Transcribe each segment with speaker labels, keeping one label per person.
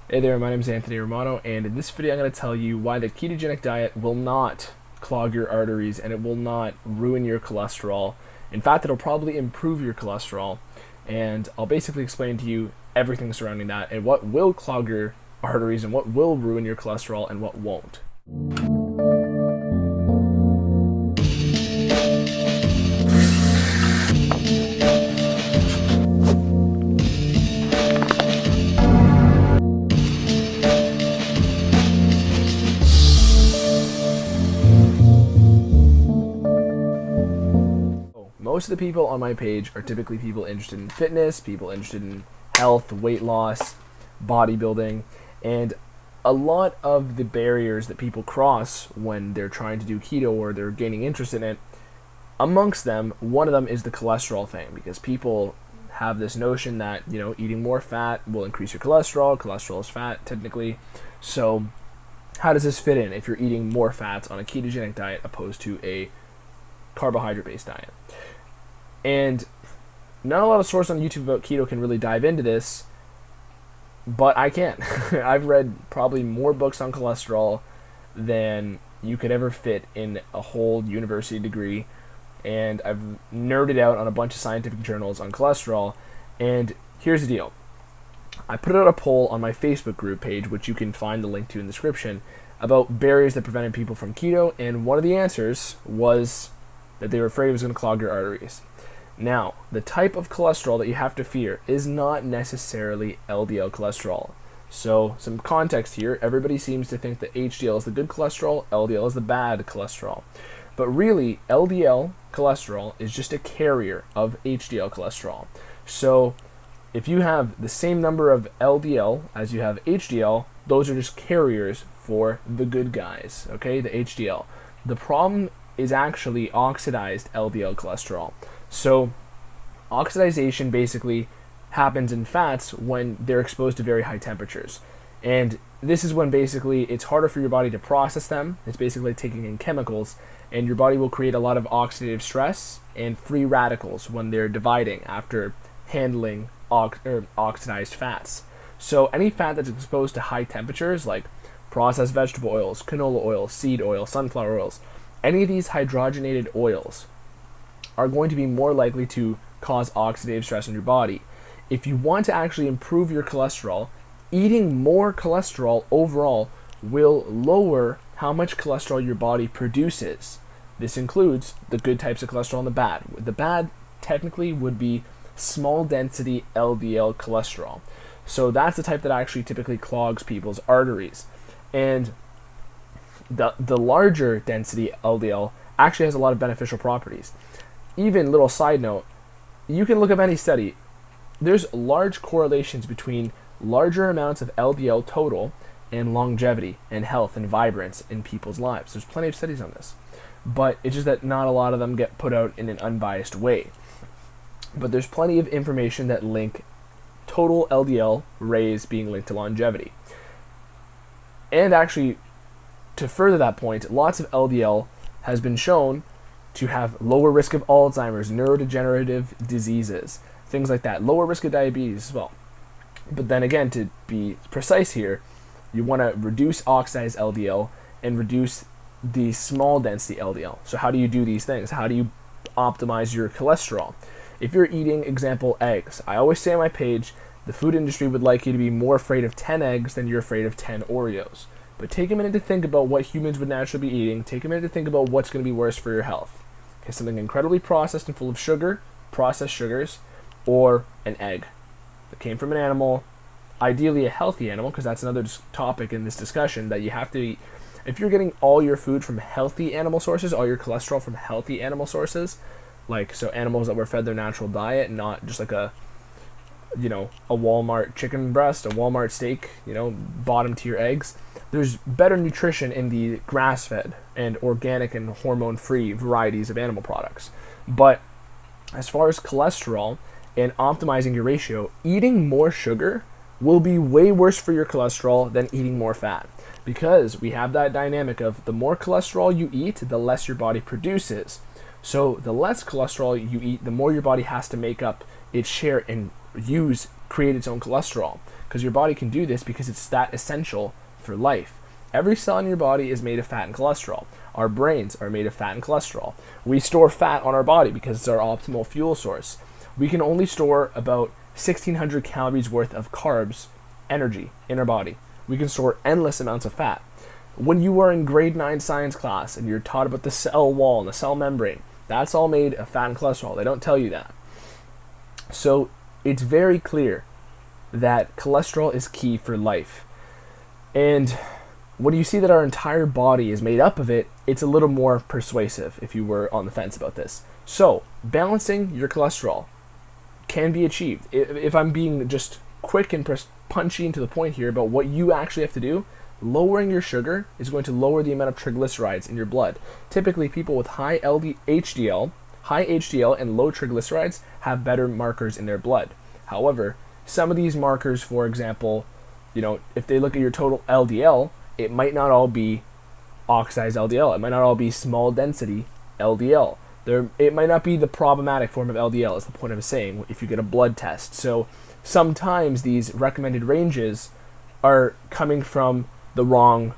Speaker 1: Hey there, my name is Anthony Romano, and in this video I'm going to tell you why the ketogenic diet will not clog your arteries and it will not ruin your cholesterol. In fact, it'll probably improve your cholesterol, and I'll basically explain to you everything surrounding that and what will clog your arteries and what will ruin your cholesterol and what won't. Most of the people on my page are typically people interested in fitness, people interested in health, weight loss, bodybuilding, and a lot of the barriers that people cross when they're trying to do keto or they're gaining interest in it, amongst them, one of them is the cholesterol thing, because people have this notion that, eating more fat will increase your cholesterol. Cholesterol is fat, technically. So how does this fit in if you're eating more fats on a ketogenic diet opposed to a carbohydrate-based diet? And not a lot of sources on YouTube about keto can really dive into this, but I can. I've read probably more books on cholesterol than you could ever fit in a whole university degree, and I've nerded out on a bunch of scientific journals on cholesterol. And here's the deal. I put out a poll on my Facebook group page, which you can find the link to in the description, about barriers that prevented people from keto, and one of the answers was that they were afraid it was going to clog your arteries. Now, the type of cholesterol that you have to fear is not necessarily LDL cholesterol. So, some context here. Everybody seems to think that HDL is the good cholesterol, LDL is the bad cholesterol. But really, LDL cholesterol is just a carrier of HDL cholesterol. So, if you have the same number of LDL as you have HDL, those are just carriers for the good guys, okay, the HDL. The problem is actually oxidized LDL cholesterol. So oxidization basically happens in fats when they're exposed to very high temperatures. And this is when basically it's harder for your body to process them. It's basically taking in chemicals, and your body will create a lot of oxidative stress and free radicals when they're dividing after handling oxidized fats. So any fat that's exposed to high temperatures, like processed vegetable oils, canola oil, seed oil, sunflower oils, any of these hydrogenated oils are going to be more likely to cause oxidative stress in your body. If you want to actually improve your cholesterol, eating more cholesterol overall will lower how much cholesterol your body produces. This includes the good types of cholesterol and the bad. The bad technically would be small density LDL cholesterol. So that's the type that actually typically clogs people's arteries. And the larger density LDL actually has a lot of beneficial properties. Even little side note, you can look up any study. There's large correlations between larger amounts of LDL total and longevity and health and vibrance in people's lives. There's plenty of studies on this. But it's just that not a lot of them get put out in an unbiased way. But there's plenty of information that link total LDL raise being linked to longevity. And actually, to further that point, lots of LDL has been shown to have lower risk of Alzheimer's, neurodegenerative diseases, things like that, lower risk of diabetes as well. But then again, to be precise here, you want to reduce oxidized LDL and reduce the small density LDL. So how do you do these things? How do you optimize your cholesterol? If you're eating, example, eggs, I always say on my page, the food industry would like you to be more afraid of 10 eggs than you're afraid of 10 Oreos. But take a minute to think about what humans would naturally be eating. Take a minute to think about what's going to be worse for your health. Okay, something incredibly processed and full of sugar, processed sugars, or an egg that came from an animal, ideally a healthy animal, because that's another topic in this discussion that you have to eat. If you're getting all your food from healthy animal sources, all your cholesterol from healthy animal sources, like so animals that were fed their natural diet, not just like a Walmart chicken breast, a Walmart steak, bottom tier eggs. There's better nutrition in the grass-fed and organic and hormone-free varieties of animal products. But as far as cholesterol and optimizing your ratio, eating more sugar will be way worse for your cholesterol than eating more fat, because we have that dynamic of the more cholesterol you eat, the less your body produces. So the less cholesterol you eat, the more your body has to make up its share in create its own cholesterol, because your body can do this because it's that essential for life. Every cell in your body is made of fat and cholesterol. Our brains are made of fat and cholesterol. We store fat on our body because it's our optimal fuel source. We can only store about 1,600 calories worth of carbs, energy, in our body. We can store endless amounts of fat. When you are in grade 9 science class and you're taught about the cell wall and the cell membrane, that's all made of fat and cholesterol. They don't tell you that. So it's very clear that cholesterol is key for life. And when you see that our entire body is made up of it, it's a little more persuasive if you were on the fence about this. So balancing your cholesterol can be achieved. If I'm being just quick and punchy into the point here about what you actually have to do, lowering your sugar is going to lower the amount of triglycerides in your blood. Typically, people with high HDL and low triglycerides have better markers in their blood. However, some of these markers, for example, if they look at your total LDL, it might not all be oxidized LDL. It might not all be small density LDL. It might not be the problematic form of LDL, is the point I'm saying, if you get a blood test. So sometimes these recommended ranges are coming from the wrong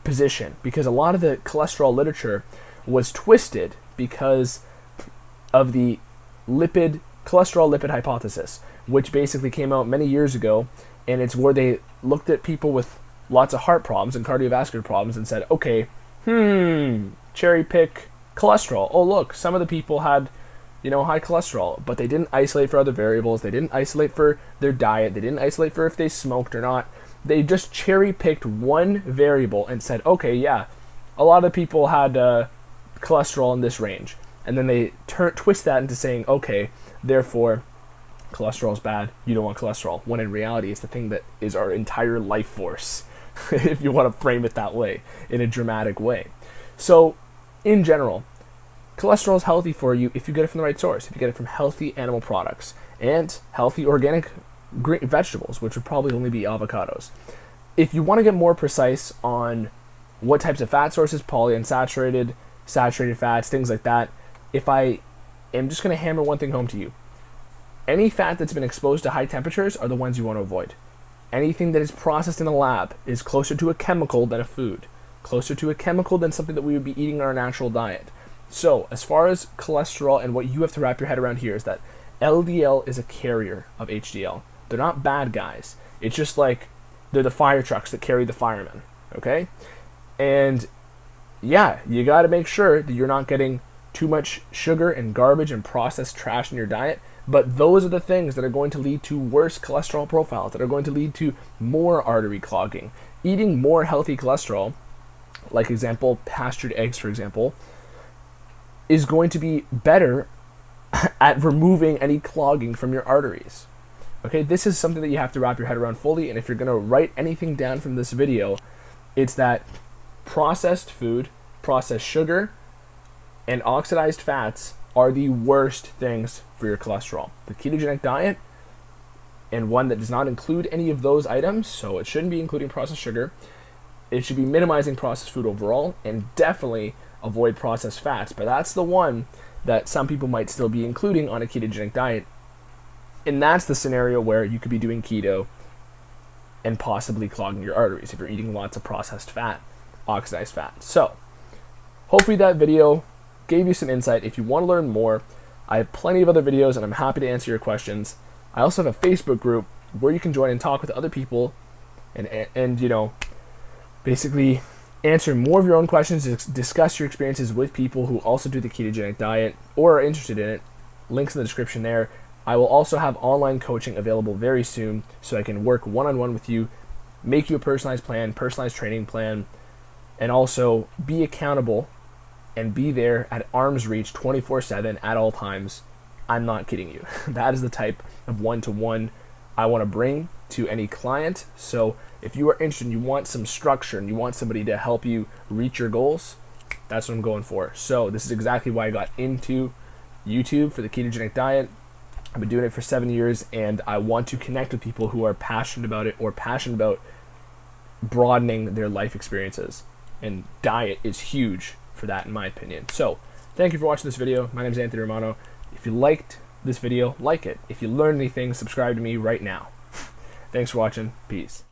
Speaker 1: position, because a lot of the cholesterol literature was twisted because of the cholesterol-lipid hypothesis, which basically came out many years ago, and it's where they looked at people with lots of heart problems and cardiovascular problems and said, okay, cherry pick cholesterol. Oh, look, some of the people had, high cholesterol, but they didn't isolate for other variables. They didn't isolate for their diet. They didn't isolate for if they smoked or not. They just cherry picked one variable and said, okay, yeah, a lot of people had cholesterol in this range. And then they twist that into saying, okay, therefore, cholesterol is bad. You don't want cholesterol. When in reality, it's the thing that is our entire life force, if you want to frame it that way, in a dramatic way. So, in general, cholesterol is healthy for you if you get it from the right source, if you get it from healthy animal products and healthy organic green vegetables, which would probably only be avocados. If you want to get more precise on what types of fat sources, polyunsaturated, saturated fats, things like that, if I am just going to hammer one thing home to you, any fat that's been exposed to high temperatures are the ones you want to avoid. Anything that is processed in a lab is closer to a chemical than a food, closer to a chemical than something that we would be eating in our natural diet. So, as far as cholesterol, and what you have to wrap your head around here is that LDL is a carrier of HDL. They're not bad guys. It's just like they're the fire trucks that carry the firemen, okay? And yeah, you got to make sure that you're not getting too much sugar and garbage and processed trash in your diet. But those are the things that are going to lead to worse cholesterol profiles, that are going to lead to more artery clogging. Eating more healthy cholesterol, like example, pastured eggs, for example, is going to be better at removing any clogging from your arteries. Okay, this is something that you have to wrap your head around fully, and if you're going to write anything down from this video, it's that processed food, processed sugar, and oxidized fats are the worst things for your cholesterol. The ketogenic diet, and one that does not include any of those items, so it shouldn't be including processed sugar, it should be minimizing processed food overall, and definitely avoid processed fats, but that's the one that some people might still be including on a ketogenic diet. And that's the scenario where you could be doing keto and possibly clogging your arteries if you're eating lots of processed fat, oxidized fat. So, hopefully that video gave you some insight. If you want to learn more, I have plenty of other videos and I'm happy to answer your questions. I also have a Facebook group where you can join and talk with other people and basically answer more of your own questions, discuss your experiences with people who also do the ketogenic diet or are interested in it. Links in the description there. I will also have online coaching available very soon, so I can work one-on-one with you, make you a personalized plan, personalized training plan, and also be accountable and be there at arm's reach 24/7 at all times. I'm not kidding you. That is the type of one-to-one I want to bring to any client. So if you are interested and you want some structure and you want somebody to help you reach your goals, that's what I'm going for. So this is exactly why I got into YouTube for the ketogenic diet. I've been doing it for 7 years, and I want to connect with people who are passionate about it or passionate about broadening their life experiences. And diet is huge for that, in my opinion. So, thank you for watching this video. My name is Anthony Romano. If you liked this video, like it. If you learned anything, subscribe to me right now. Thanks for watching. Peace.